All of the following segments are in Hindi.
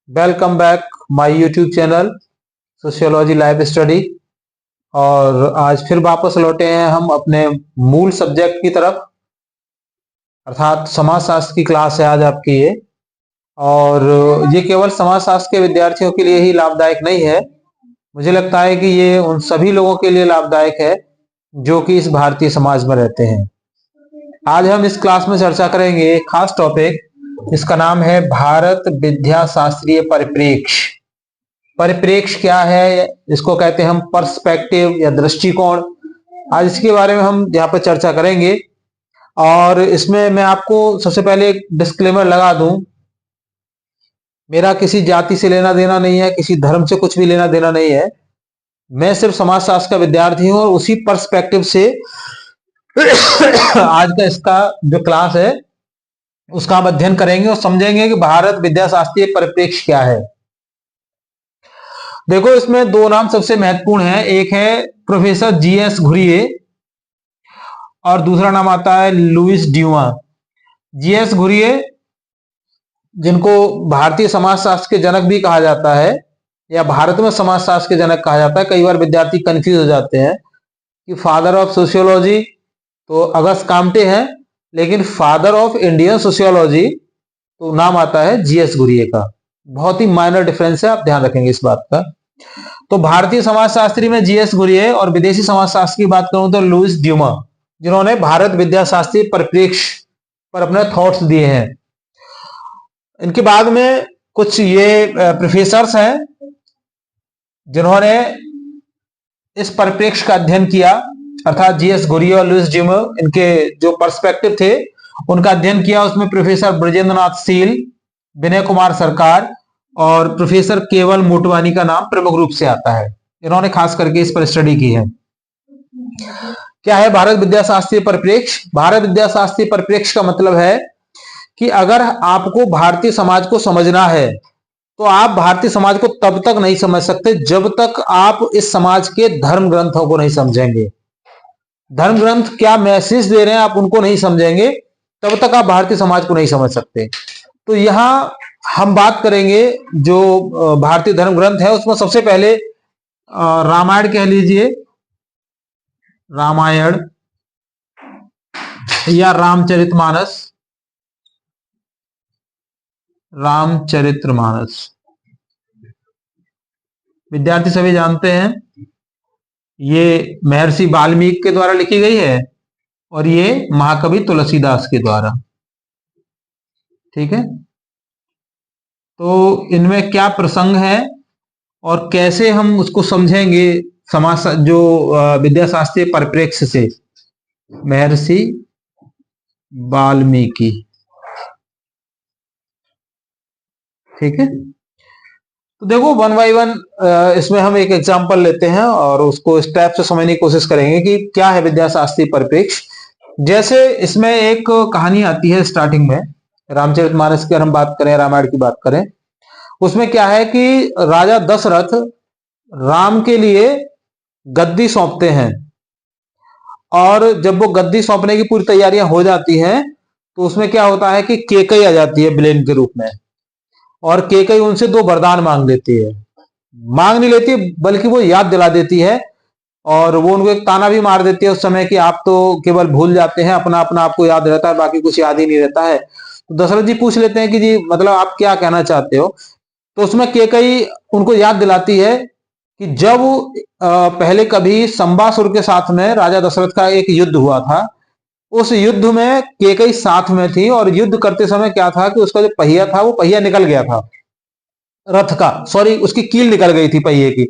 Welcome back my YouTube channel sociology live study. और आज फिर वापस लौटे हैं हम अपने मूल सब्जेक्ट की तरफ, अर्थात समाजशास्त्र की क्लास है आज आपकी ये। और ये केवल समाजशास्त्र के विद्यार्थियों के लिए ही लाभदायक नहीं है, मुझे लगता है कि ये उन सभी लोगों के लिए लाभदायक है जो कि इस भारतीय समाज में रहते हैं। आज हम इस क्लास में चर्चा करेंगे एक खास टॉपिक, इसका नाम है भारत विद्या शास्त्रीय परिप्रेक्ष्य। परिप्रेक्ष्य क्या है, इसको कहते हैं हम पर्सपेक्टिव या दृष्टिकोण। आज इसके बारे में हम यहाँ पर चर्चा करेंगे। और इसमें मैं आपको सबसे पहले एक डिस्क्लेमर लगा दूं, मेरा किसी जाति से लेना देना नहीं है, किसी धर्म से कुछ भी लेना देना नहीं है। मैं सिर्फ समाजशास्त्र का विद्यार्थी हूं और उसी पर्सपेक्टिव से आज का इसका जो क्लास है उसका हम अध्ययन करेंगे और समझेंगे कि भारत विद्याशास्त्रीय परिप्रेक्ष्य क्या है। देखो, इसमें दो नाम सबसे महत्वपूर्ण हैं, एक है प्रोफेसर जीएस घुरिये और दूसरा नाम आता है लुइस ड्यूमा। जीएस घुरिये, जिनको भारतीय समाजशास्त्र के जनक भी कहा जाता है या भारत में समाजशास्त्र के जनक कहा जाता है। कई बार विद्यार्थी कंफ्यूज हो जाते हैं कि फादर ऑफ सोशियोलॉजी तो अगस्त काम्टे हैं, लेकिन फादर ऑफ इंडियन सोशियोलॉजी तो नाम आता है जीएस घुरिये का। बहुत ही माइनर डिफरेंस है, आप ध्यान रखेंगे इस बात का। तो भारतीय समाजशास्त्री में जीएस घुरिये और विदेशी समाजशास्त्र की बात करूं तो लुइस ड्यूमा, जिन्होंने भारत विद्याशास्त्रीय परिप्रेक्ष्य पर अपने थॉट्स दिए हैं। इनके बाद में कुछ ये प्रोफेसर्स हैं जिन्होंने इस परिप्रेक्ष्य का अध्ययन किया, अर्थात जीएस घुरिये और लुइस ड्यूमा, इनके जो पर्सपेक्टिव थे उनका अध्ययन किया। उसमें प्रोफेसर ब्रजेंद्रनाथ सील, विनय कुमार सरकार और प्रोफेसर केवल मोटवानी का नाम प्रमुख रूप से आता है। इन्होंने खास करके इस पर स्टडी की है। क्या है भारत विद्याशास्त्रीय परिप्रेक्ष्य? भारत विद्याशास्त्रीय परिप्रेक्ष्य का मतलब है कि अगर आपको भारतीय समाज को समझना है तो आप भारतीय समाज को तब तक नहीं समझ सकते जब तक आप इस समाज के धर्म ग्रंथों को नहीं समझेंगे। धर्म ग्रंथ क्या मैसेज दे रहे हैं आप उनको नहीं समझेंगे, तब तक आप भारतीय समाज को नहीं समझ सकते। तो यहां हम बात करेंगे जो भारतीय धर्म ग्रंथ है, उसमें सबसे पहले रामायण कह लीजिए, रामायण या रामचरितमानस। रामचरितमानस विद्यार्थी सभी जानते हैं, ये महर्षि वाल्मीकि के द्वारा लिखी गई है और ये महाकवि तुलसीदास के द्वारा। ठीक है, तो इनमें क्या प्रसंग है और कैसे हम उसको समझेंगे समाज जो विद्याशास्त्रीय परिप्रेक्ष्य से। महर्षि वाल्मीकि, ठीक है। तो देखो, वन बाय वन इसमें हम एक एग्जांपल लेते हैं और उसको स्टेप से समझने की कोशिश करेंगे कि क्या है विद्याशास्त्रीय परिप्रेक्ष्य। जैसे इसमें एक कहानी आती है स्टार्टिंग में, रामचरितमानस की अगर हम बात करें, रामायण की बात करें, उसमें क्या है कि राजा दशरथ राम के लिए गद्दी सौंपते हैं और जब वो गद्दी सौंपने की पूरी तैयारियां हो जाती हैं तो उसमें क्या होता है कि केकई आ जाती है विलेन के रूप में, और केकई उनसे दो वरदान मांग लेती है। मांग नहीं लेती बल्कि वो याद दिला देती है और वो उनको एक ताना भी मार देती है उस समय कि आप तो केवल भूल जाते हैं, अपना अपना आपको याद रहता है, बाकी कुछ याद ही नहीं रहता है। तो दशरथ जी पूछ लेते हैं कि जी मतलब आप क्या कहना चाहते हो। तो उसमें केकई उनको याद दिलाती है कि जब पहले कभी संबासुर के साथ में राजा दशरथ का एक युद्ध हुआ था, उस युद्ध में केकई साथ में थी और युद्ध करते समय क्या था कि उसका जो पहिया था वो पहिया निकल गया था रथ का, सॉरी उसकी कील निकल गई थी पहिए की।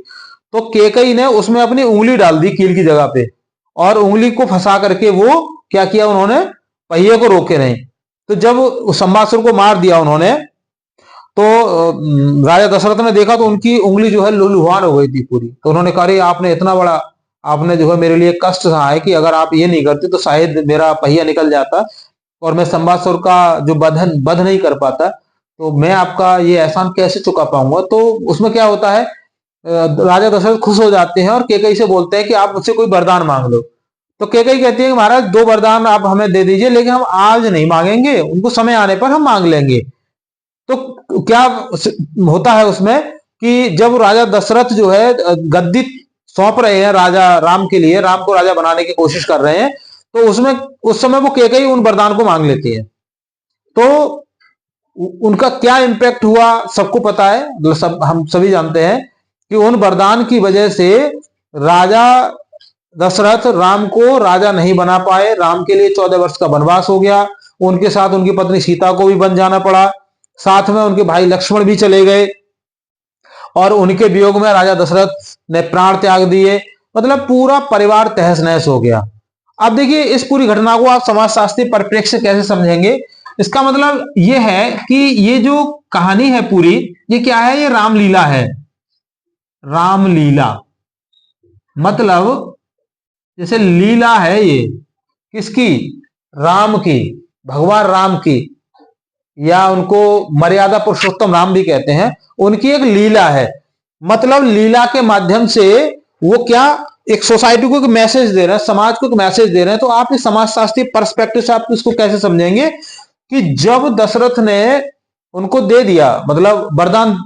तो केकई ने उसमें अपनी उंगली डाल दी कील की जगह पे और उंगली को फंसा करके वो क्या किया, उन्होंने पहिए को रोके नहीं। तो जब संबासुर को मार दिया उन्होंने, तो राजा दशरथ ने देखा तो उनकी उंगली जो है लुलुहान हो गई थी पूरी। तो उन्होंने कहा, आपने इतना बड़ा आपने जो है मेरे लिए कष्ट सहा है कि अगर आप ये नहीं करते तो शायद मेरा पहिया निकल जाता और मैं संबासुर का जो वध नहीं कर पाता, तो मैं आपका ये एहसान कैसे चुका पाऊंगा। तो उसमें क्या होता है, राजा दशरथ खुश हो जाते हैं और केकई से बोलते हैं कि आप मुझसे कोई वरदान मांग लो। तो केकई कहती है कि महाराज दो वरदान आप हमें दे दीजिए, लेकिन हम आज नहीं मांगेंगे, उनको समय आने पर हम मांग लेंगे। तो क्या होता है उसमें कि जब राजा दशरथ जो है गद्दी सौंप रहे हैं राजा राम के लिए, राम को राजा बनाने की कोशिश कर रहे हैं, तो उसमें उस समय वो कैकेयी उन वरदान को मांग लेती है। तो उनका क्या इंपैक्ट हुआ सबको पता है, हम सभी जानते हैं कि उन वरदान की वजह से राजा दशरथ राम को राजा नहीं बना पाए। राम के लिए 14 वर्ष का वनवास हो गया, उनके साथ उनकी पत्नी सीता को भी बन जाना पड़ा, साथ में उनके भाई लक्ष्मण भी चले गए और उनके वियोग में राजा दशरथ ने प्राण त्याग दिए। मतलब पूरा परिवार तहस नहस हो गया। अब देखिए इस पूरी घटना को आप समाजशास्त्री परिप्रेक्ष्य से कैसे समझेंगे। इसका मतलब यह है कि ये जो कहानी है पूरी, ये क्या है, ये रामलीला है। रामलीला मतलब जैसे लीला है ये किसकी, राम की, भगवान राम की, या उनको मर्यादा पुरुषोत्तम राम भी कहते हैं, उनकी एक लीला है। मतलब लीला के माध्यम से वो क्या एक सोसाइटी को एक मैसेज दे रहे हैं, समाज को एक मैसेज दे रहे हैं। तो आप इस समाजशास्त्री पर्सपेक्टिव से आप इसको कैसे समझेंगे कि जब दशरथ ने उनको दे दिया, मतलब वरदान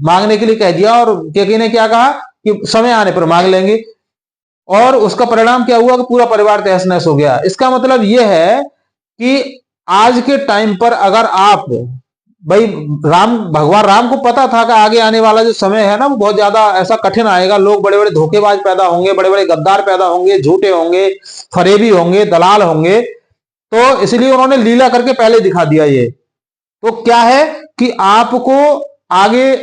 मांगने के लिए कह दिया, और कैकेयी ने क्या कहा कि समय आने पर मांग लेंगे, और उसका परिणाम क्या हुआ कि पूरा परिवार तहस नहस हो गया। इसका मतलब यह है कि आज के टाइम पर अगर आप, भाई भगवान राम को पता था कि आगे आने वाला जो समय है ना वो बहुत ज्यादा ऐसा कठिन आएगा, लोग बड़े बड़े धोखेबाज पैदा होंगे, बड़े बड़े गद्दार पैदा होंगे, झूठे होंगे, फरेबी होंगे, दलाल होंगे। तो इसलिए उन्होंने लीला करके पहले दिखा दिया ये। तो क्या है कि आपको आगे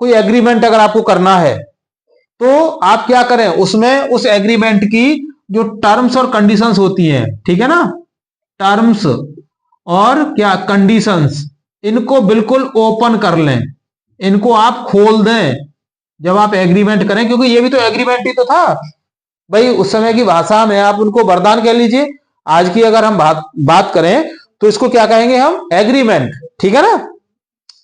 कोई एग्रीमेंट अगर आपको करना है तो आप क्या करें, उसमें उस एग्रीमेंट की जो टर्म्स और कंडीशंस होती हैं, ठीक है ना, टर्म्स और क्या कंडीशंस, इनको बिल्कुल ओपन कर लें, इनको आप खोल दें जब आप एग्रीमेंट करें, क्योंकि ये भी तो एग्रीमेंट ही तो था भाई। उस समय की भाषा में आप उनको वरदान कह लीजिए, आज की अगर हम बात करें तो इसको क्या कहेंगे हम, एग्रीमेंट, ठीक है ना।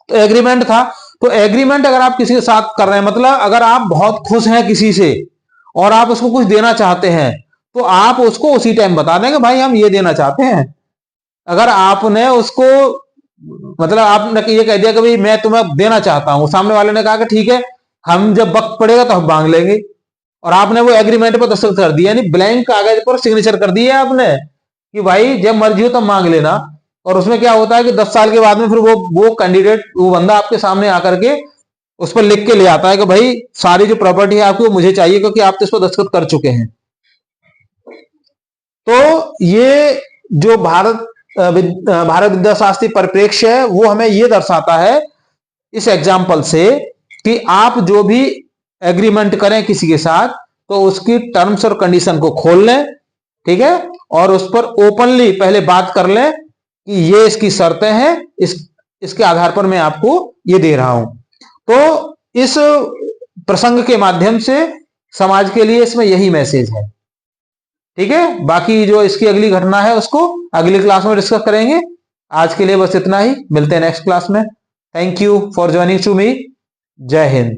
तो एग्रीमेंट था, तो एग्रीमेंट अगर आप किसी के साथ कर रहे हैं, मतलब अगर आप बहुत खुश हैं किसी से और आप उसको कुछ देना चाहते हैं, तो आप उसको उसी टाइम बता देंगे भाई हम ये देना चाहते हैं। अगर आपने उसको, मतलब आपने ये कह दिया कि भाई मैं तुम्हें देना चाहता हूं, सामने वाले ने कहा कि ठीक है हम जब वक्त पड़ेगा तो हम मांग लेंगे, और आपने वो एग्रीमेंट पर दस्तखत कर दिया, यानी ब्लैंक कागज पर सिग्नेचर कर दिया आपने कि भाई जब मर्जी हो तब मांग लेना। और उसमें क्या होता है कि 10 साल के बाद में फिर वो कैंडिडेट, वो बंदा आपके सामने आकर के उस पर लिख के ले आता है कि भाई सारी जो प्रॉपर्टी है आपकी वो मुझे चाहिए, क्योंकि आप तो इस पर दस्तखत कर चुके हैं। तो ये जो भारत विद्याशास्त्री परिप्रेक्ष्य है वो हमें ये दर्शाता है इस एग्जाम्पल से कि आप जो भी एग्रीमेंट करें किसी के साथ, तो उसकी टर्म्स और कंडीशन को खोल लें, ठीक है, और उस पर ओपनली पहले बात कर लें कि ये इसकी शर्तें हैं, इसके आधार पर मैं आपको ये दे रहा हूं। तो इस प्रसंग के माध्यम से समाज के लिए इसमें यही मैसेज है, ठीक है। बाकी जो इसकी अगली घटना है उसको अगली क्लास में डिस्कस करेंगे। आज के लिए बस इतना ही, मिलते हैं नेक्स्ट क्लास में। Thank you for joining to me. Jai Hind.